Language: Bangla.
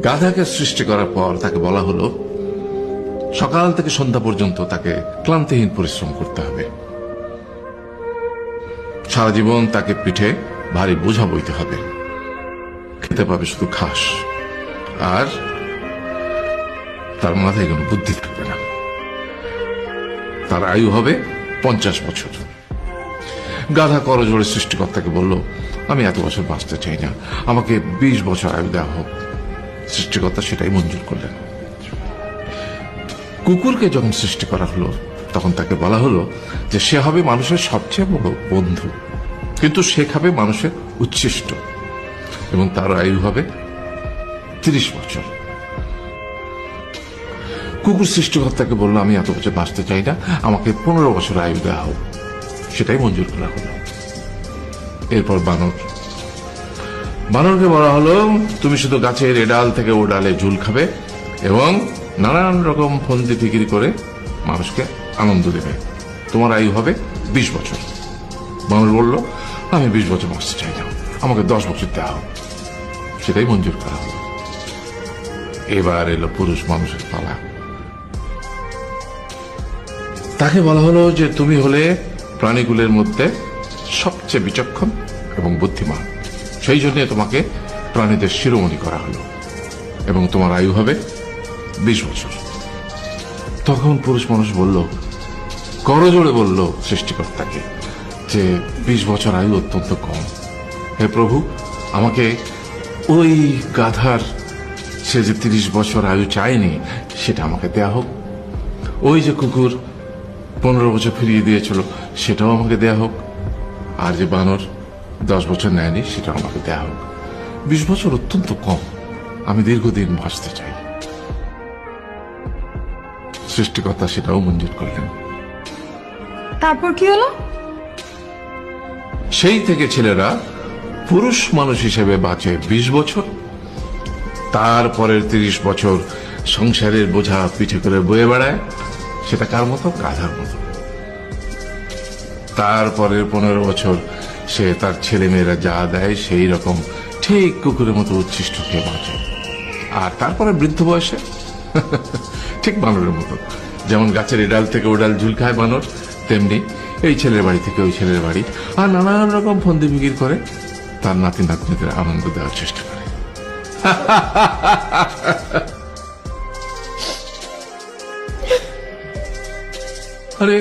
গাধাকে সৃষ্টি করার পর তাকে বলা হলো সকাল থেকে সন্ধ্যা পর্যন্ত তাকে ক্লান্তিহীন পরিশ্রম করতে হবে, সারা জীবন তাকে পিঠে ভারী বোঝা বইতে হবে, খেতে পাবে শুধু ঘাস, আর তার মাথায় কোনো বুদ্ধি থাকবে না। তার আয়ু হবে 50 বছর। গাধা করজোড়ে সৃষ্টিকর্তাকে বলল, আমি এত বছর বাঁচতে চাই না, আমাকে 20 বছর আয়ু দেওয়া হোক। সৃষ্টিকর্তা সেটাই মঞ্জুর করলেন। কুকুরকে যখন সৃষ্টি করা হলো তখন তাকে বলা হলো যে সে হবে মানুষের সবচেয়ে বড় বন্ধু, কিন্তু সে খাবে মানুষের উচ্ছিষ্ট, এবং তার আয়ু হবে 30 বছর। কুকুর সৃষ্টিকর্তাকে বলল, আমি এত বছর বাঁচতে চাই না, আমাকে 15 বছর আয়ু দেওয়া হোক। সেটাই মঞ্জুর করা হলো। এরপর বানরকে বলা হলো, তুমি শুধু গাছের এ ডাল থেকে ও ডালে ঝুল খাবে এবং নানান রকম ফন্দি ফিকিরি করে মানুষকে আনন্দ দেবে, তোমার আয়ু হবে 20 বছর। বানর বলল, আমি 20 বছর বাঁচতে চাই না, আমাকে 10 বছর দেওয়া হোক। সেটাই মঞ্জুর করা হলো। এবার এলো পুরুষ মানুষের পালা। তাকে বলা হলো যে তুমি হলে প্রাণীগুলোর মধ্যে সবচেয়ে বিচক্ষণ এবং বুদ্ধিমান, সেই জন্য তোমাকে প্রাণীদের শিরোমণি করা হলো এবং তোমার আয়ু হবে 20 বছর। তখন পুরুষ মানুষ বলল, করজোড়ে বলল সৃষ্টিকর্তাকে যে 20 বছর আয়ু অত্যন্ত কম, হে প্রভু, আমাকে ওই গাধার সে যে 30 বছর আয়ু চায়নি সেটা আমাকে দেয়া হোক, ওই যে কুকুর 15 বছর ফিরিয়ে দিয়েছিল সেটাও আমাকে দেয়া হোক, আর যে বানর 10 বছর নেয়নি সেটাও আমাকে দেয়া হোক। 20 বছর অত্যন্ত কম, আমি দীর্ঘদিন বাঁচতে চাই। সৃষ্টিকর্তা সেটাও মঞ্জুর করলেন। তারপর কি হলো? সেই থেকে ছেলেরা পুরুষ মানুষ হিসেবে বাঁচে 20 বছর, তারপরের 30 বছর সংসারের বোঝা পিঠে করে বয়ে বেড়ায়, সেটা কার মতো? গাধার মতো। তারপরের 15 বছর সে তার ছেলে মেয়েরা যা দেয় সেই রকম ঠিক কুকুরের মতো উচ্ছিষ্ট খেয়ে বাঁচে। আর তারপরে বৃদ্ধ বয়সে ঠিক বানরের মতো, যেমন গাছের এডাল থেকে ওডাল ঝুল খায় বানর, তেমনি এই ছেলের বাড়ি থেকে ওই ছেলের বাড়ি, আর নানান রকম ফন্দি ফিকির করে তার নাতি নাতনিদের আনন্দ দেওয়ার চেষ্টা করে। আরে